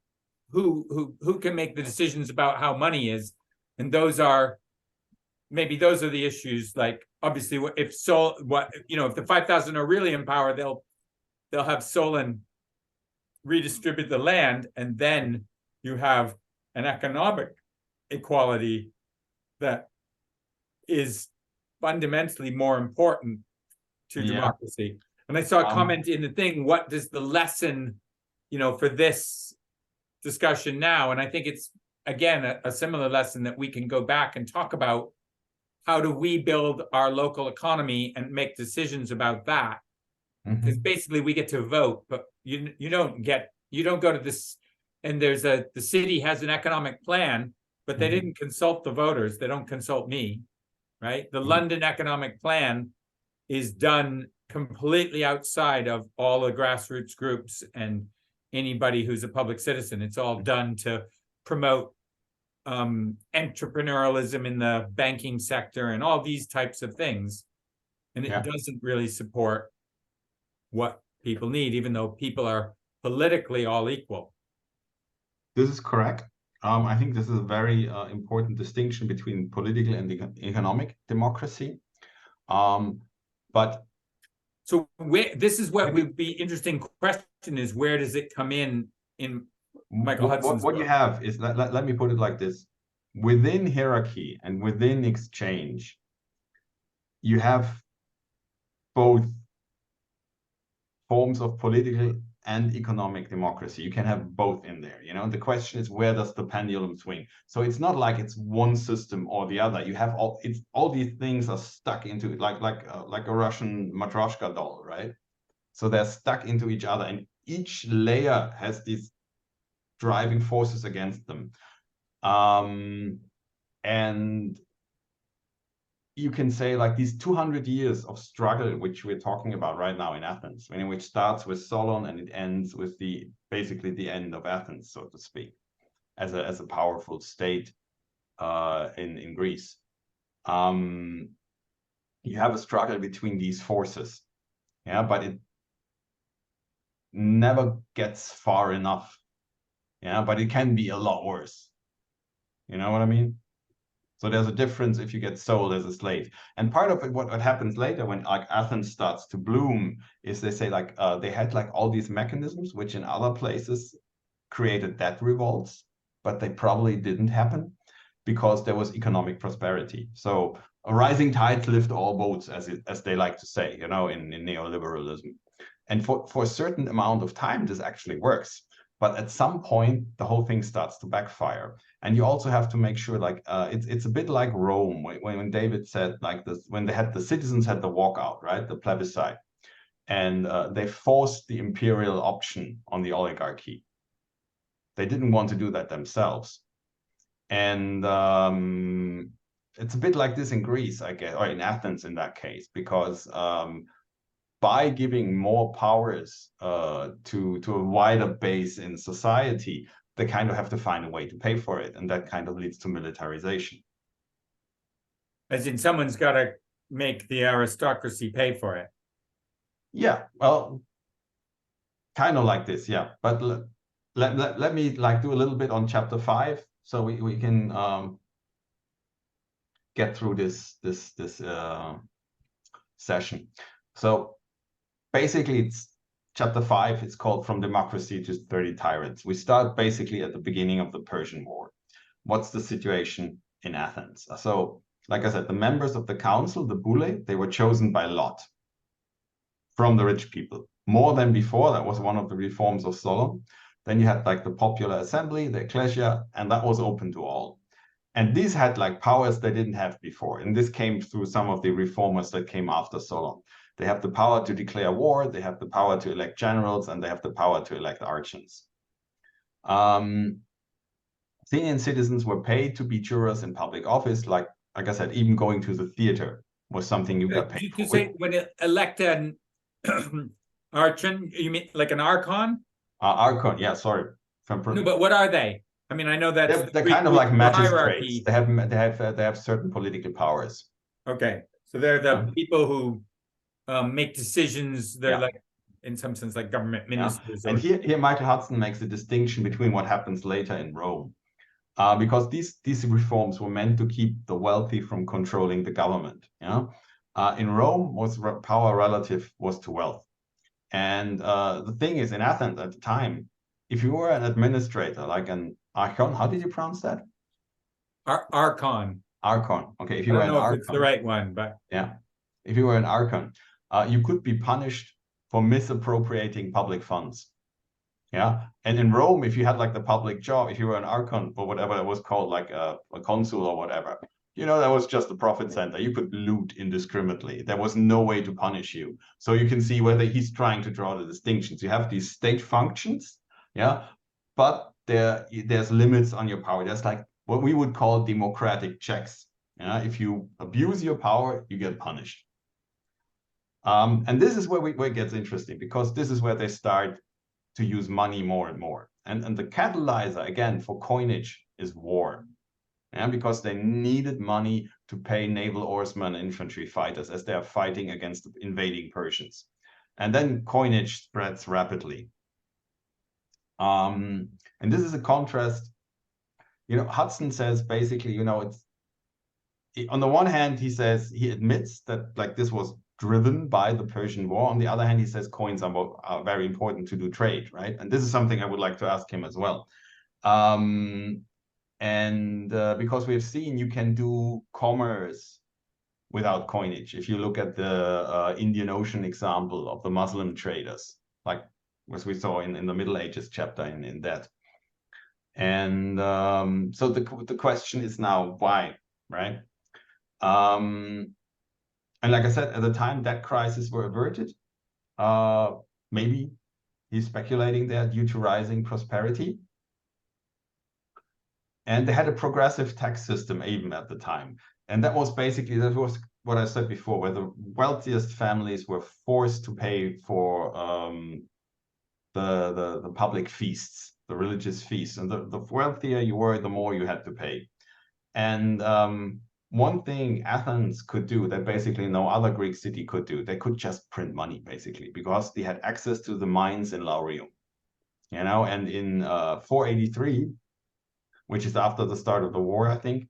can make the decisions about how money is, and those are the issues. Like, obviously, if the 5,000 are really in power, they'll have Solon redistribute the land, and then you have an economic equality that is fundamentally more important to democracy. And I saw a comment in the thing, what does the lesson, for this discussion now? And I think it's, again, a similar lesson that we can go back and talk about. How do we build our local economy and make decisions about that? Because basically we get to vote, but you don't go to this, and the city has an economic plan, but they didn't consult the voters. They don't consult me, right? The London economic plan is done completely outside of all the grassroots groups and anybody who's a public citizen. It's all done to promote entrepreneurialism in the banking sector and all these types of things. And it doesn't really support what people need, even though people are politically all equal. This is correct. I think this is a very important distinction between political and economic democracy. But so this is what would be interesting question is, where does it come in Michael Hudson's what book? you have is, let me put it like this. Within hierarchy and within exchange, you have both forms of political and economic democracy. You can have both in there. The question is, where does the pendulum swing? So it's not like it's one system or the other. You have all these things are stuck into it, like a Russian Matryoshka doll, right? So they're stuck into each other, and each layer has these driving forces against them. And you can say, like, these 200 years of struggle, which we're talking about right now in Athens, which starts with Solon and it ends with basically the end of Athens, so to speak, as a powerful state. in Greece. You have a struggle between these forces, yeah, but it never gets far enough, yeah, but it can be a lot worse. You know what I mean? So there's a difference if you get sold as a slave. And part of it, what happens later when like Athens starts to bloom is they say like they had like all these mechanisms which in other places created debt revolts, but they probably didn't happen because there was economic prosperity. So a rising tide lifts all boats, as they like to say, you know, in neoliberalism. And for a certain amount of time, this actually works. But at some point, the whole thing starts to backfire. And you also have to make sure, like, it's a bit like Rome, when David said, like, this, when the citizens had the walkout, right, the plebiscite, and they forced the imperial option on the oligarchy. They didn't want to do that themselves. And it's a bit like this in Greece, I guess, or in Athens in that case, because by giving more powers to a wider base in society, they kind of have to find a way to pay for it. And that kind of leads to militarization. As in someone's got to make the aristocracy pay for it. Yeah, well, kind of like this, yeah. But let me like do a little bit on chapter 5, so we can get through this session. So basically, it's chapter 5. It's called From Democracy to 30 Tyrants. We start basically at the beginning of the Persian War. What's the situation in Athens? So, like I said, the members of the council, the boule, they were chosen by lot from the rich people. More than before, that was one of the reforms of Solon. Then you had like the popular assembly, the ecclesia, and that was open to all. And these had like powers they didn't have before. And this came through some of the reformers that came after Solon. They have the power to declare war, they have the power to elect generals, and they have the power to elect archons. Athenian citizens were paid to be jurors in public office, like I said, even going to the theater was something you got paid for. You say when it elect an archon, you mean like an archon? Archon, yeah, sorry. No, but what are they? I mean, I know that's they're kind of like magistrates. hierarchy. They have certain political powers. Okay, so they're the people who make decisions. They're like, in some sense, like government ministers. And here Michael Hudson makes a distinction between what happens later in Rome, because these reforms were meant to keep the wealthy from controlling the government. In Rome, power relative was to wealth, and the thing is, in Athens at the time, if you were an administrator, like an archon, how did you pronounce that? Archon. Archon. Okay, if you were an archon, it's the right one, but yeah, if you were an archon, you could be punished for misappropriating public funds. Yeah, and in Rome, if you had like the public job, if you were an archon or whatever it was called, like a consul or whatever, that was just a profit center. You could loot indiscriminately. There was no way to punish you. So you can see whether he's trying to draw the distinctions. You have these state functions, but there's limits on your power. There's like what we would call democratic checks. If you abuse your power, you get punished. And this is where it gets interesting, because this is where they start to use money more and more. And the catalyzer, again, for coinage is war. Because they needed money to pay naval oarsmen and infantry fighters as they are fighting against the invading Persians. And then coinage spreads rapidly. And this is a contrast. Hudson says basically, it's on the one hand, he admits that like this was driven by the Persian War. On the other hand, he says coins are very important to do trade, right? And this is something I would like to ask him as well. Because we've seen you can do commerce without coinage. If you look at the Indian Ocean example of the Muslim traders, like as we saw in the Middle Ages chapter in that. And so the question is now why, right? And like I said, at the time debt crises were averted. Maybe he's speculating there due to rising prosperity. And they had a progressive tax system even at the time. And that was what I said before, where the wealthiest families were forced to pay for the public feasts, the religious feasts. And the wealthier you were, the more you had to pay. And one thing Athens could do that basically no other Greek city could do, they could just print money, basically, because they had access to the mines in Laurium. You know, and in 483, which is after the start of the war, I think,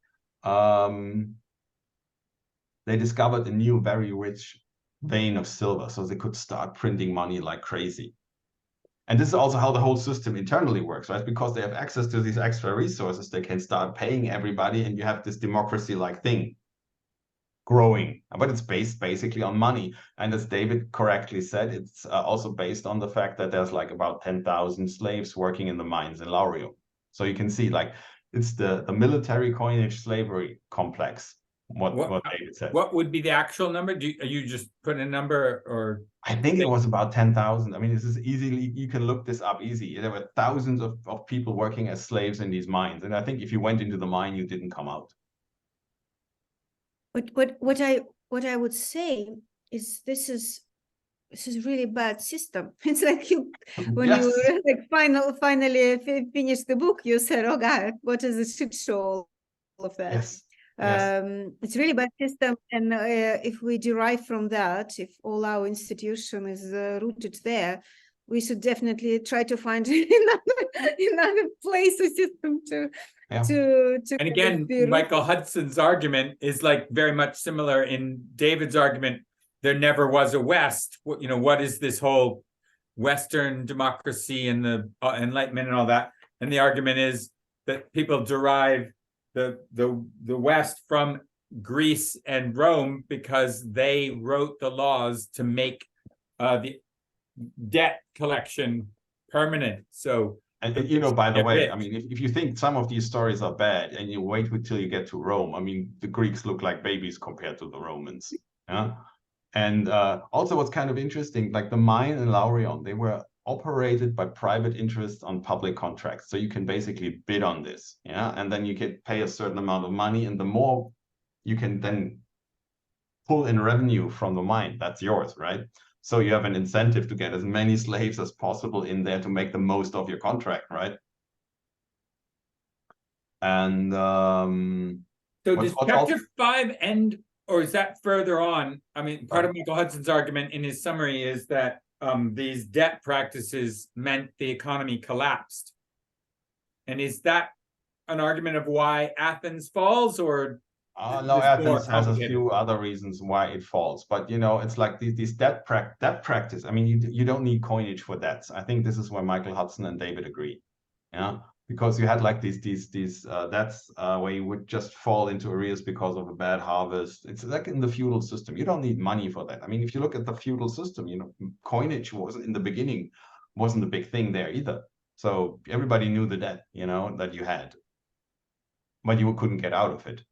they discovered a new, very rich vein of silver, so they could start printing money like crazy. And this is also how the whole system internally works, right? Because they have access to these extra resources, they can start paying everybody, and you have this democracy-like thing growing. But it's based basically on money. And as David correctly said, it's also based on the fact that there's like about 10,000 slaves working in the mines in Laurium. So you can see, like, it's the military coinage slavery complex, what David said. What would be the actual number? Are you just putting a number, or? I think it was about 10,000. I mean, this is easily, you can look this up easy. There were thousands of people working as slaves in these mines. And I think if you went into the mine, you didn't come out. But what I would say is this is really bad system. It's like when Yes. you like finally finish the book, you said, "Oh God, what is a shit show?" All of that. Yes. Yes. It's really bad system, and if we derive from that, if all our institution is rooted there, we should definitely try to find another place or system to. And again, Michael Hudson's argument is like very much similar in David's argument. There never was a West. You know, what is this whole Western democracy and the Enlightenment and all that? And the argument is that people derive the West from Greece and Rome because they wrote the laws to make the debt collection permanent. So, and you know, by the way, I mean, if you think some of these stories are bad and you wait until you get to Rome, I mean, the Greeks look like babies compared to the Romans. Yeah. And also what's kind of interesting, like the mine in Laurium, they were operated by private interests on public contracts. So you can basically bid on this, yeah, and then you can pay a certain amount of money, and the more you can then pull in revenue from the mine, that's yours, right? So you have an incentive to get as many slaves as possible in there to make the most of your contract, right? And so does chapter 5 end, or is that further on? I mean, part of Michael Hudson's argument in his summary is that these debt practices meant the economy collapsed. And is that an argument of why Athens falls, or? No, Athens has a few other reasons why it falls. But, you know, it's like these debt practice. I mean, you don't need coinage for debts. I think this is where Michael Hudson and David agree. Yeah. Because you had like these debts where you would just fall into arrears because of a bad harvest. It's like in the feudal system. You don't need money for that. I mean, if you look at the feudal system, you know, coinage wasn't in the beginning, wasn't a big thing there either. So everybody knew the debt, you know, that you had, but you couldn't get out of it.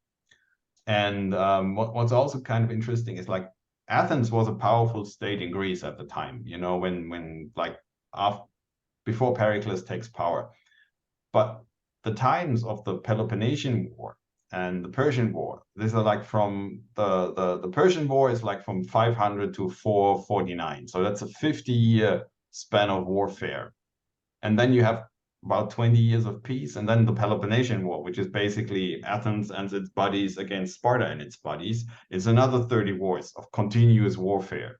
And what's also kind of interesting is like Athens was a powerful state in Greece at the time, you know, when like before Pericles takes power. But the times of the Peloponnesian War and the Persian War, these are like from the Persian War is like from 500 to 449. So that's a 50-year span of warfare. And then you have about 20 years of peace. And then the Peloponnesian War, which is basically Athens and its buddies against Sparta and its buddies, is another 30 wars of continuous warfare.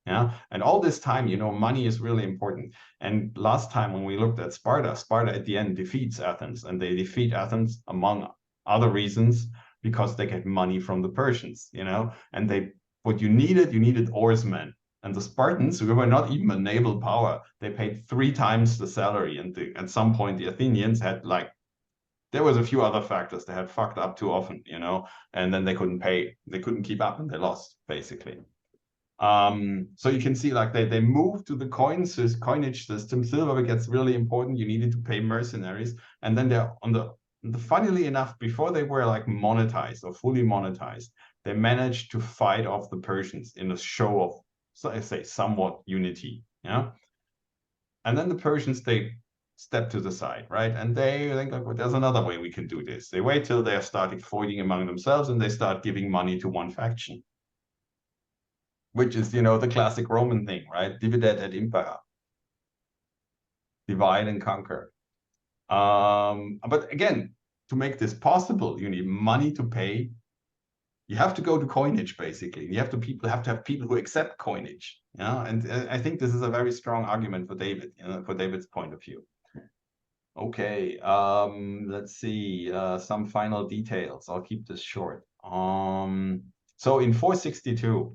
Yeah. And all this time, you know, money is really important. And last time when we looked at Sparta at the end defeats Athens, and they defeat Athens among other reasons because they get money from the Persians, you know, and what you needed oarsmen. And the Spartans, who were not even a naval power, they paid 3 times the salary. And at some point, the Athenians had like, there was a few other factors. They had fucked up too often, you know, and then they couldn't pay, they couldn't keep up, and they lost basically. So you can see like they move to the coinage system. Silver gets really important. You needed to pay mercenaries, and then they're on the funnily enough, before they were like monetized or fully monetized, they managed to fight off the Persians in a show of, so I say, somewhat unity. Yeah, and then the Persians, they step to the side, right? And they think, like, well, there's another way we can do this. They wait till they started fighting among themselves, and they start giving money to one faction, which is, you know, the classic Roman thing, right? Dividend et impera. Divide and conquer. But again, to make this possible, you need money to pay. You have to go to coinage, basically. You have to have people who accept coinage. And I think this is a very strong argument for David, for David's point of view. Okay, let's see some final details. I'll keep this short. So in 462,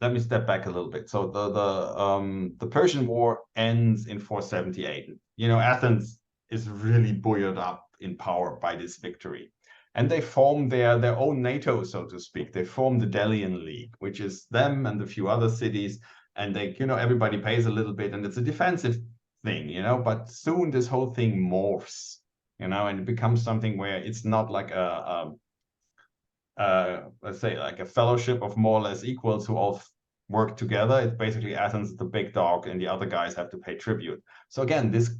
let me step back a little bit. So the Persian War ends in 478. Athens is really buoyed up in power by this victory, and they form their own NATO, so to speak. They form the Delian League, which is them and a few other cities, and they, everybody pays a little bit, and it's a defensive thing, But soon this whole thing morphs, and it becomes something where it's not like let's say like a fellowship of more or less equals who all work together. It's basically Athens is the big dog and the other guys have to pay tribute. So again, this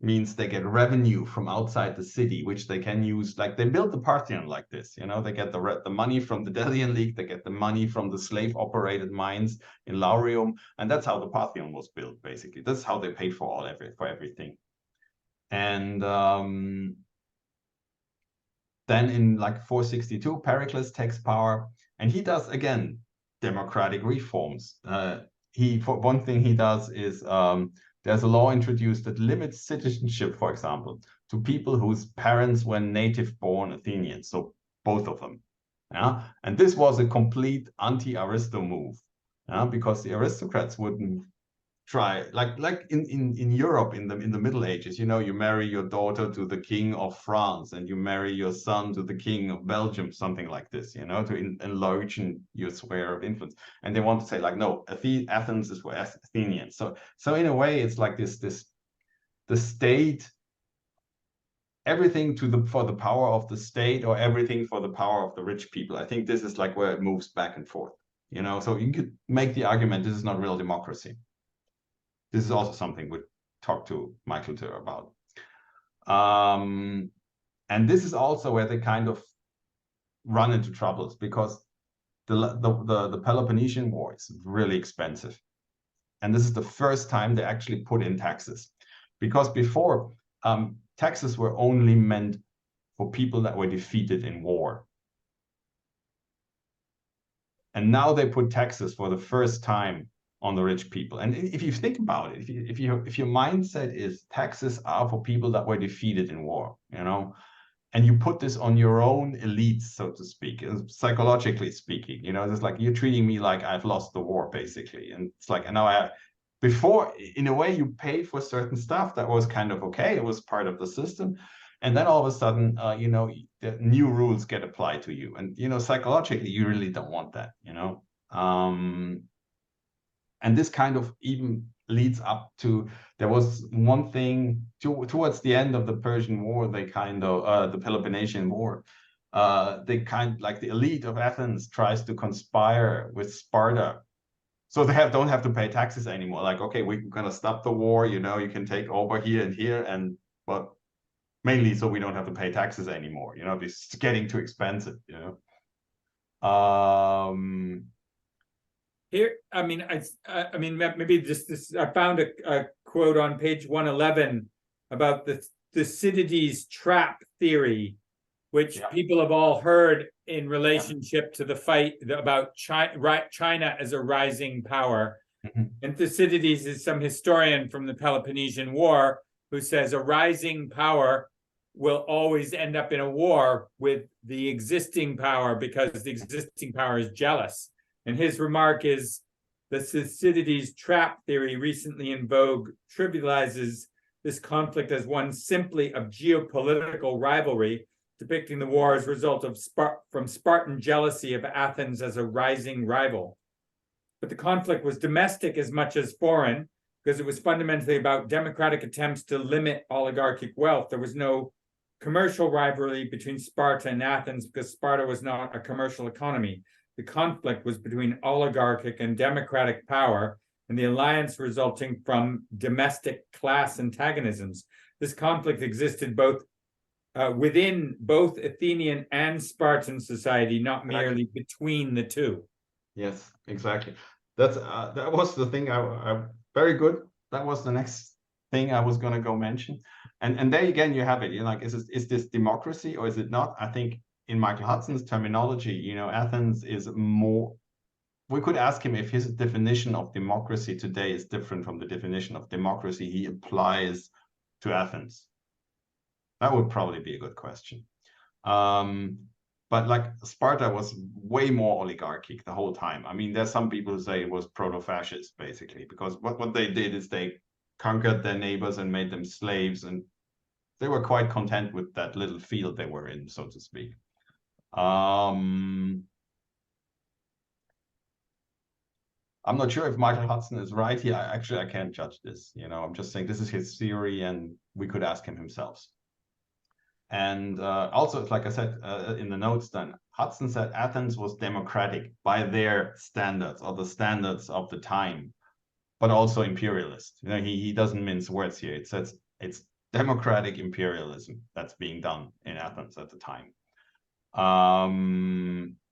means they get revenue from outside the city, which they can use. Like they built the Parthenon like this, they get the money from the Delian League, they get the money from the slave operated mines in Laurium, and that's how the Parthenon was built. Basically, that's how they paid for everything. And then in like 462, Pericles takes power, and he does again democratic reforms. For one thing he does is there's a law introduced that limits citizenship, for example, to people whose parents were native-born Athenians, so both of them. And this was a complete anti-aristo move, because the aristocrats wouldn't try, like in Europe in the Middle Ages, you marry your daughter to the king of France and you marry your son to the king of Belgium, something like this, to enlarge your sphere of influence. And they want to say like, no, Athens is for Athenians. So in a way, it's like the state, everything for the power of the state, or everything for the power of the rich people. I think this is like where it moves back and forth, so you could make the argument this is not real democracy. This is also something we talked to Michael Tur about. And this is also where they kind of run into troubles, because the Peloponnesian War is really expensive. And this is the first time they actually put in taxes. Because before, taxes were only meant for people that were defeated in war. And now they put taxes for the first time on the rich people. And if you think about it, if your mindset is taxes are for people that were defeated in war, and you put this on your own elites, so to speak, psychologically speaking, it's like you're treating me like I've lost the war, basically. And it's like, now before, in a way, you paid for certain stuff that was kind of okay. It was part of the system. And then all of a sudden, the new rules get applied to you. And, psychologically, you really don't want that, And this kind of even leads up to, there was one thing towards the end of the Persian War, they kind of, the Peloponnesian War, they like the elite of Athens tries to conspire with Sparta. So they don't have to pay taxes anymore. Like, okay, we're going to stop the war, you can take over here and here, but mainly so we don't have to pay taxes anymore. It's getting too expensive, Here, I mean, maybe just this. I found a quote on page 111 about the Thucydides trap theory, which people have all heard in relationship to the fight about China as a rising power. And Thucydides is some historian from the Peloponnesian War who says a rising power will always end up in a war with the existing power because the existing power is jealous. And his remark is, the Thucydides trap theory, recently in vogue, trivializes this conflict as one simply of geopolitical rivalry, depicting the war as a result of from Spartan jealousy of Athens as a rising rival. But the conflict was domestic as much as foreign, because it was fundamentally about democratic attempts to limit oligarchic wealth. There was no commercial rivalry between Sparta and Athens, because Sparta was not a commercial economy. The conflict was between oligarchic and democratic power, and the alliance resulting from domestic class antagonisms. This conflict existed both within both Athenian and Spartan society, not merely between the two. Yes, exactly. That was the thing. Very good. That was the next thing I was going to go mention. And there again, you have it. You're like, is this democracy or is it not? I think in Michael Hudson's terminology, you know, Athens is more. We could ask him if his definition of democracy today is different from the definition of democracy he applies to Athens. That would probably be a good question. But like Sparta was way more oligarchic the whole time. I mean, there's some people who say it was proto-fascist, basically, because what they did is they conquered their neighbors and made them slaves, and they were quite content with that little field they were in, so to speak. I'm not sure if Michael Hudson is right here. I can't judge this. You know, I'm just saying this is his theory, and we could ask him himself. And also, like I said in the notes, then Hudson said Athens was democratic by their standards or the standards of the time, but also imperialist. You know, he doesn't mince words here. It says it's democratic imperialism that's being done in Athens at the time.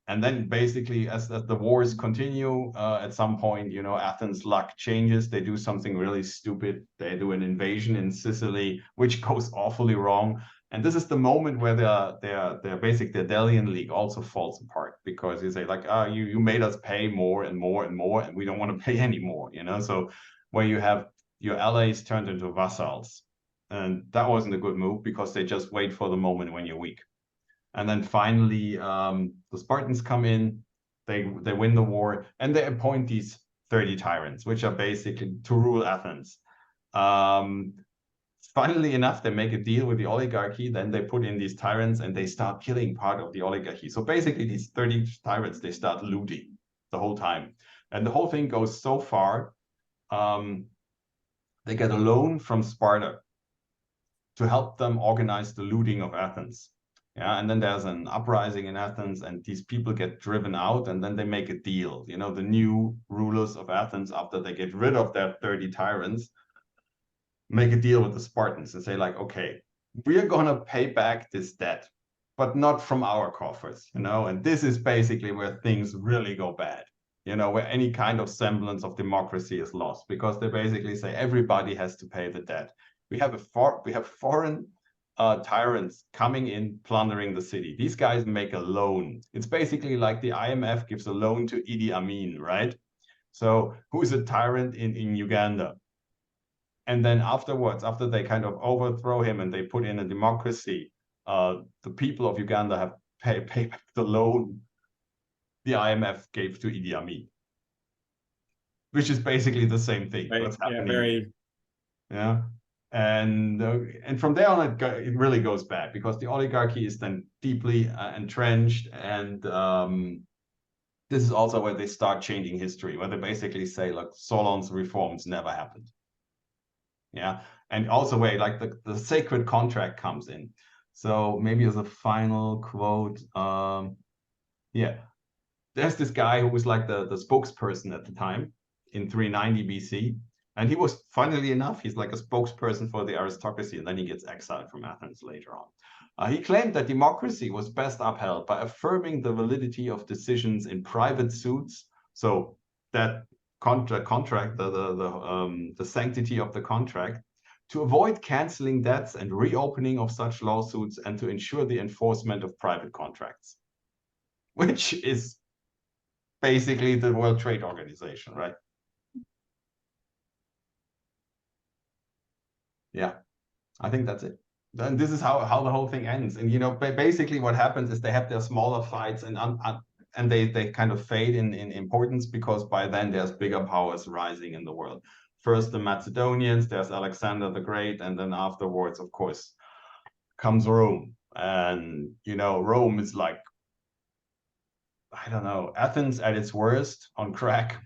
And then basically, as the wars continue, at some point, you know, Athens' luck changes. They do something really stupid. They do an invasion in Sicily, which goes awfully wrong. And this is the moment where their basic Delian League also falls apart, because you say like, you made us pay more and more and more, and we don't want to pay anymore, you know. So where you have your allies turned into vassals, and that wasn't a good move, because they just wait for the moment when you're weak. And then finally, the Spartans come in, they win the war, and they appoint these 30 tyrants, which are basically to rule Athens. Funnily enough, they make a deal with the oligarchy, then they put in these tyrants and they start killing part of the oligarchy. So basically these 30 tyrants, they start looting the whole time. And the whole thing goes so far, they get a loan from Sparta to help them organize the looting of Athens. Yeah, and then there's an uprising in Athens, and these people get driven out, and then they make a deal. You know, the new rulers of Athens, after they get rid of their 30 tyrants, make a deal with the Spartans and say like, okay, we are going to pay back this debt, but not from our coffers, you know. And this is basically where things really go bad, you know, where any kind of semblance of democracy is lost, because they basically say everybody has to pay the debt. We have foreign tyrants coming in, plundering the city. These guys make a loan. It's basically like the IMF gives a loan to Idi Amin, right? So who's a tyrant in Uganda? And then afterwards, after they kind of overthrow him and they put in a democracy, the people of Uganda have pay back the loan the IMF gave to Idi Amin, which is basically the same thing. Right. What's happening? Yeah, very. Yeah. And from there on, it really goes bad, because the oligarchy is then deeply entrenched. And this is also where they start changing history, where they basically say, look, Solon's reforms never happened. Yeah. And also where like the sacred contract comes in. So maybe as a final quote, yeah, there's this guy who was like the spokesperson at the time in 390 BC. And he was, funnily enough, he's like a spokesperson for the aristocracy, and then he gets exiled from Athens later on. He claimed that democracy was best upheld by affirming the validity of decisions in private suits. So that contract, the sanctity of the contract, to avoid canceling debts and reopening of such lawsuits, and to ensure the enforcement of private contracts, which is basically the World Trade Organization, right? Yeah, I think that's it. And this is how the whole thing ends. And, you know, basically what happens is they have their smaller fights, and they kind of fade in importance, because by then there's bigger powers rising in the world. First the Macedonians, there's Alexander the Great, and then afterwards, of course, comes Rome. And, you know, Rome is like, I don't know, Athens at its worst on crack.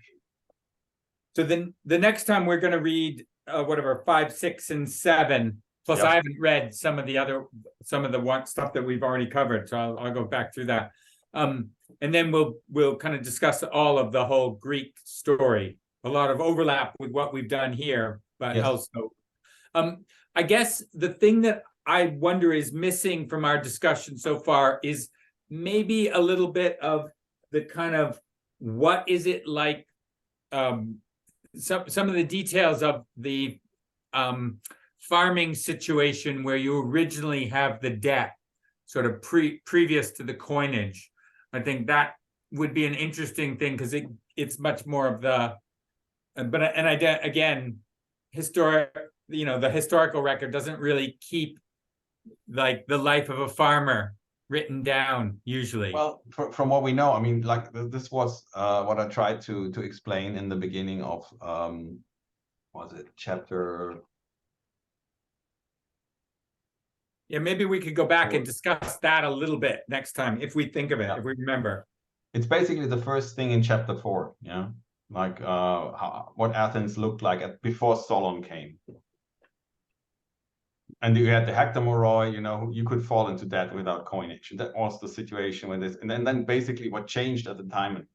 So then the next time we're going to read whatever 5, 6, and 7. Plus, yep. I haven't read some of the one stuff that we've already covered, so I'll go back through that. And then we'll kind of discuss all of the whole Greek story. A lot of overlap with what we've done here, but yes. Also, I guess the thing that I wonder is missing from our discussion so far is maybe a little bit of the kind of what is it like. Some of the details of the farming situation where you originally have the debt sort of previous to the coinage. I think that would be an interesting thing because it's much more of the, again, the historical record doesn't really keep like the life of a farmer written down usually. Well, from what we know, I mean, like this was what I tried to explain in the beginning of was it chapter? Yeah, maybe we could go back and discuss that a little bit next time if we think of it, if we remember. It's basically the first thing in chapter 4, yeah, like what Athens looked like before Solon came. And you had the hectomoroi, you know, you could fall into debt without coinage. And that was the situation with this. And then basically what changed at the time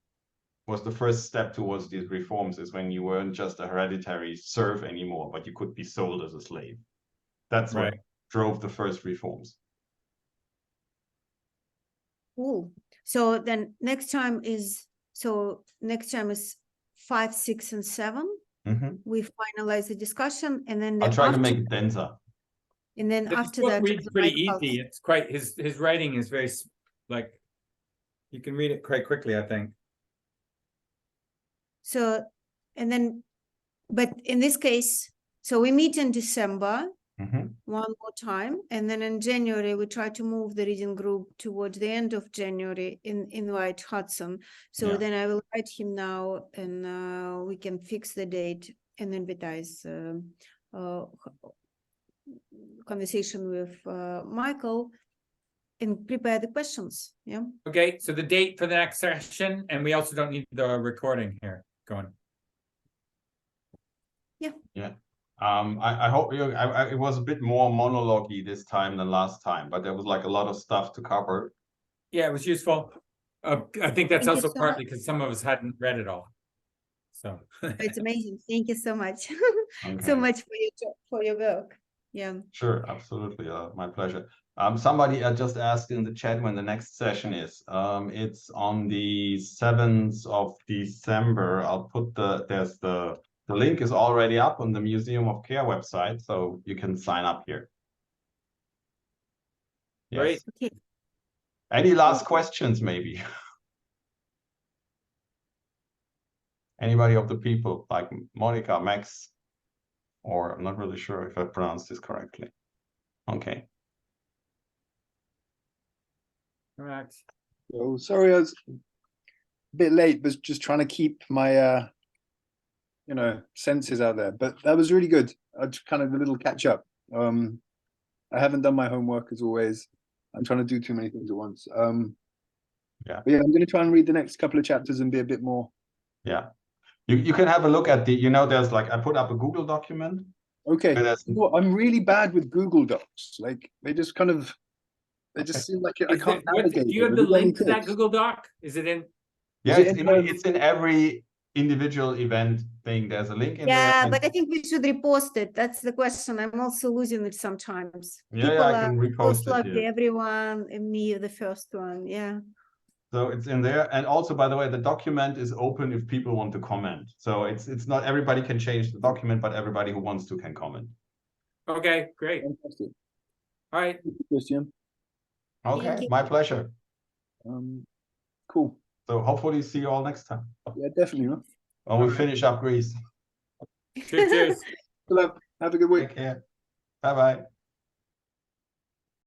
was the first step towards these reforms is when you weren't just a hereditary serf anymore, but you could be sold as a slave. That's what drove the first reforms. Cool. So then next time is 5, 6, and 7. We finalize the discussion, and then I'll try to make it denser. And then after that, reads pretty easy. It's quite his writing is very like you can read it quite quickly, I think. So, and then, but in this case, so we meet in December one more time, and then in January we try to move the reading group towards the end of January. Invite Hudson. So then I will write him now, and we can fix the date and advertise. Conversation with Michael and prepare the questions. Yeah. Okay, so the date for the next session, and we also don't need the recording here going. Yeah. I hope it was a bit more monologue-y this time than last time, but there was like a lot of stuff to cover. Yeah, it was useful. I think that's also partly because some of us hadn't read it all. So it's amazing. Thank you so much. So much for your work. Yeah. Sure, absolutely. My pleasure. Somebody just asked in the chat when the next session is. It's on the 7th of December. I'll put the link is already up on the Museum of Care website, so you can sign up here. Yes. Great. Okay. Any last questions, maybe? Anybody of the people, like Monica, Max, or I'm not really sure if I pronounced this correctly. Okay. Max. Oh, sorry, I was a bit late, but just trying to keep my senses out there. But that was really good. I just kind of a little catch up. I haven't done my homework as always. I'm trying to do too many things at once. But I'm going to try and read the next couple of chapters and be a bit more. Yeah. You can have a look at there's like, I put up a Google document. Okay. I'm really bad with Google Docs. Like they just seem like I can't navigate. Do you have the link to that Google Doc? Is it in? Yeah, it's in every individual event thing. There's a link in there. Yeah, but I think we should repost it. That's the question. I'm also losing it sometimes. Yeah, I can repost it here. Everyone, and me, the first one. Yeah. So it's in there. And also, by the way, the document is open if people want to comment. So it's not everybody can change the document, but everybody who wants to can comment. Okay, great. Fantastic. All right. Thank you, Christian. Okay, my pleasure. Cool. So hopefully see you all next time. Yeah, definitely. When we finish up Greece. Cheers. Hello. Have a good week. Take care. Bye-bye.